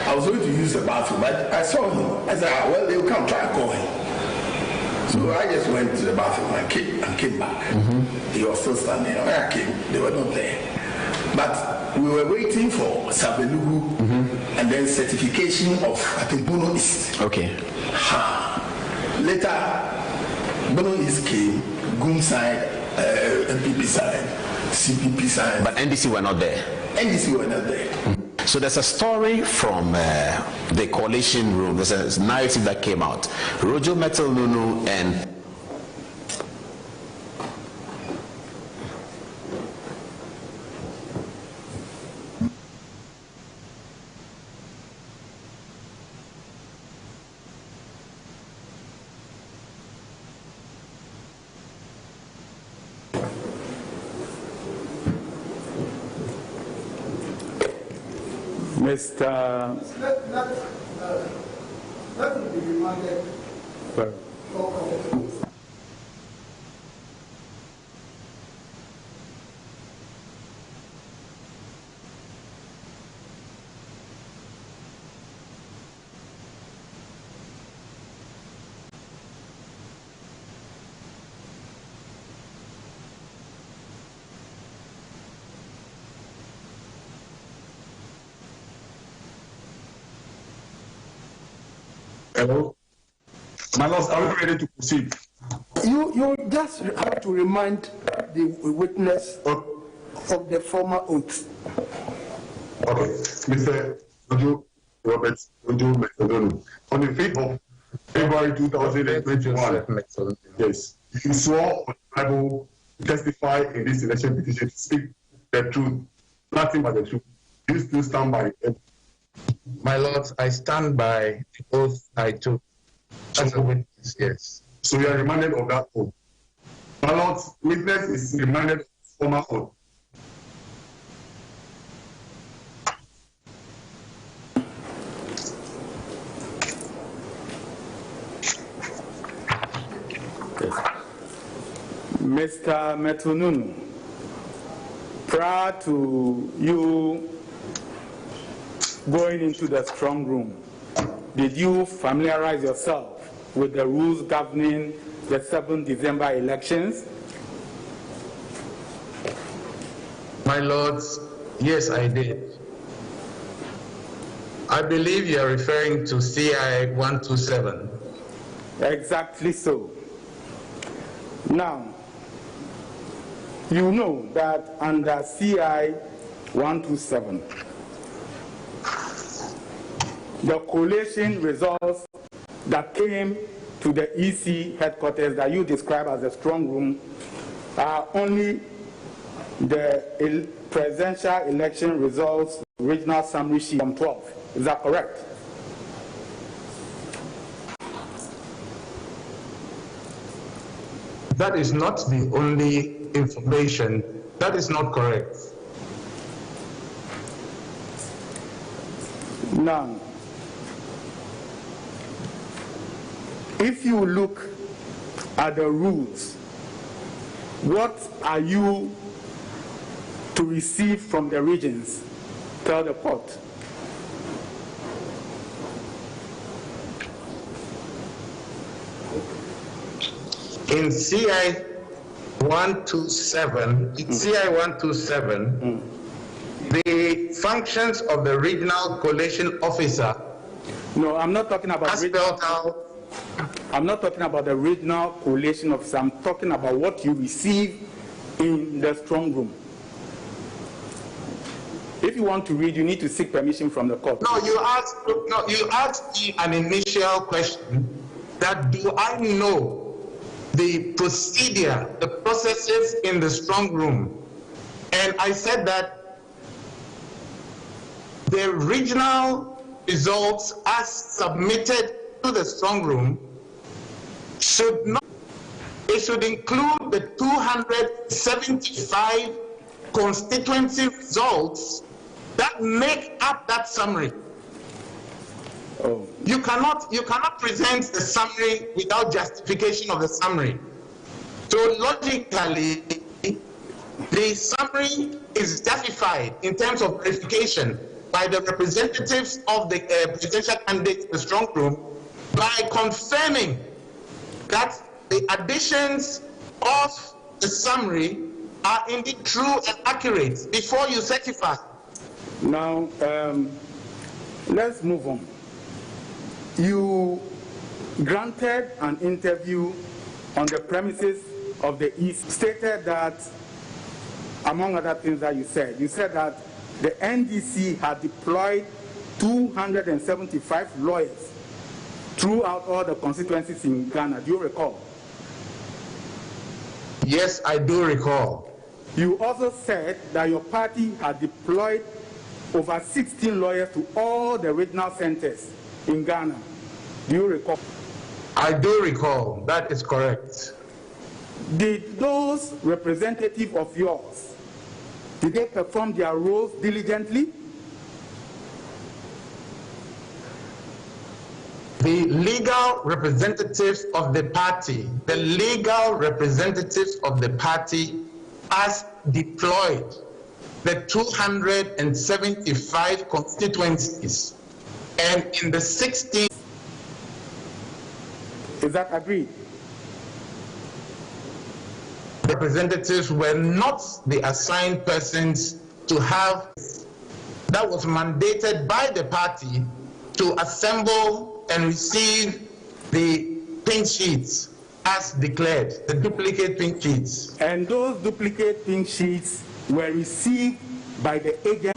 I was going to use the bathroom, but I saw him. I said, well, they'll come try and call him. So I just went to the bathroom and came back. He was still standing. When I came, they were not there. But we were waiting for Sabelugu and then certification of, I think, Bono East. Okay. Later, Bono East came, GUM side, MPP side, CPP side. But NDC were not there. NDC were not there. So there's a story from the coalition room. There's a narrative that came out. Rojo Metal Nunu and Mr. That will be remanded. Hello? My lord, are we ready to proceed? You just have to remind the witness of the former oath. Okay. Mr. Ojo Robert Ojo Methodonu, on the 5th of February 2021, yes, you swore on the Bible to testify in this election petition to speak the truth, nothing but the truth. You still stand by it? My lord, I stand by the oath I took as a witness, yes. So you are reminded of that oath. My lord, witness is reminded of former oath. Mr. Metununu, prior to you going into the strong room, did you familiarize yourself with the rules governing the 7th December elections? My lords, yes, I did. I believe you are referring to CI 127. Exactly so. Now, you know that under CI 127, the collation results that came to the EC headquarters that you describe as a strong room are only the presidential election results regional summary sheet from 12. Is that correct? That is not the only information. That is not correct. Now, if you look at the rules, what are you to receive from the regions? Tell the court. In CI 127, the functions of the regional collation officer. No, I'm not talking about I'm not talking about the regional collation officer. I'm talking about what you receive in the strong room. If you want to read, you need to seek permission from the court. No, you asked me an initial question that do I know the procedure, the processes in the strong room? And I said that the regional results as submitted to the strong room should not, it should include the 275 constituency results that make up that summary. Oh. You cannot present the summary without justification of the summary. So logically, the summary is justified in terms of verification. by the representatives of the presidential candidates in the strong room by confirming that the additions of the summary are indeed true and accurate before you certify. Now, let's move on. You granted an interview on the premises of the East, stated that, among other things that you said that the NDC had deployed 275 lawyers throughout all the constituencies in Ghana. Do you recall? Yes, I do recall. You also said that your party had deployed over 16 lawyers to all the regional centers in Ghana. Do you recall? I do recall. That is correct. Did those representatives of yours, did they perform their roles diligently? The legal representatives of the party, as deployed the 275 constituencies, and in the 16. Is that agreed? Representatives were not the assigned persons to have, that was mandated by the party to assemble and receive the pink sheets as declared, the duplicate pink sheets. And those duplicate pink sheets were received by the agent?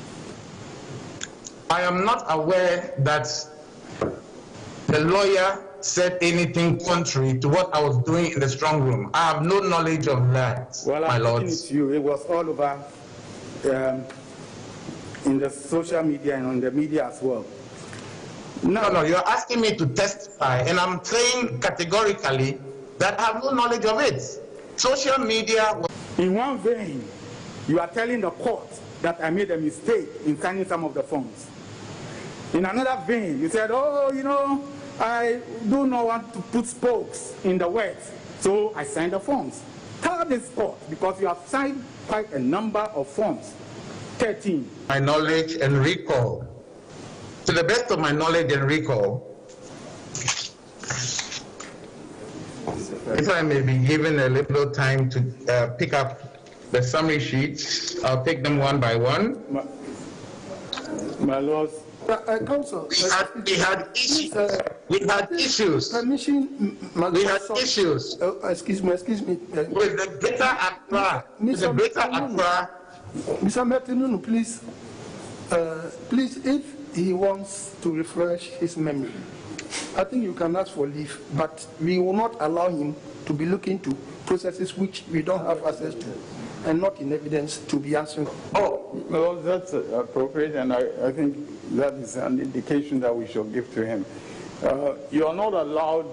I am not aware that the lawyer said anything contrary to what I was doing in the strong room. I have no knowledge of that, well, my lord. It was all over in the social media and on the media as well. No, you're asking me to testify, and I'm saying categorically that I have no knowledge of it. Social media. In one vein, you are telling the court that I made a mistake in signing some of the forms. In another vein, you said, oh, you know, I do not want to put spokes in the words, so I signed the forms. Tell this court, because you have signed quite a number of forms, 13. My knowledge and recall. To the best of my knowledge and recall, if I may be given a little time to pick up the summary sheets, I'll take them one by one. My lords. Counsel, we had issues. Permission, we had issues. Excuse me. With the Greater Accra. Mr. Metinunu, please. Please, if he wants to refresh his memory, I think you can ask for leave, but we will not allow him to be looking to processes which we don't have access to and not in evidence to be answering. Oh, well, that's appropriate, and I think that is an indication that we shall give to him. You are not allowed,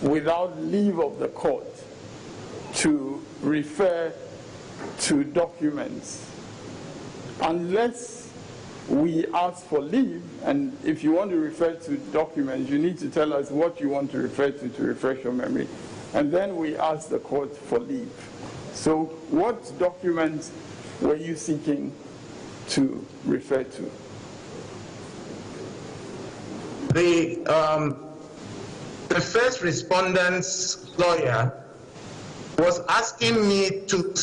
without leave of the court, to refer to documents unless we ask for leave. And if you want to refer to documents, you need to tell us what you want to refer to refresh your memory, and then we ask the court for leave. So what documents were you seeking to refer to? The first respondent's lawyer was asking me to